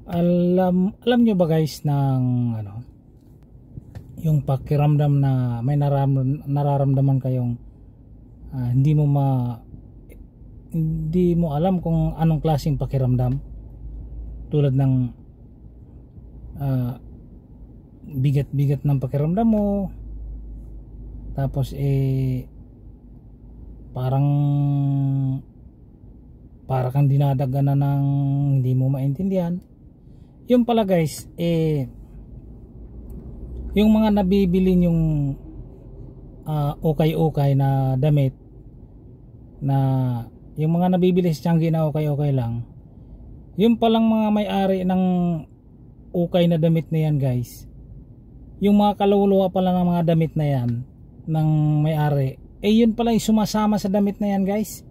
Alam nyo ba guys ng yung pakiramdam na may nararamdaman kayong hindi mo alam kung anong klaseng pakiramdam, tulad ng bigat-bigat ng pakiramdam mo, tapos para kang dinadaganan ng hindi mo maintindihan. Yung pala guys, yung mga nabibili yung okay-okay na damit, na yung mga nabibili sa Tiangge na okay-okay lang, yung palang mga may-ari ng okay na damit na yan guys, yung mga kaluluwa pala ng mga damit na yan ng may-ari, yun pala yung sumasama sa damit na yan guys.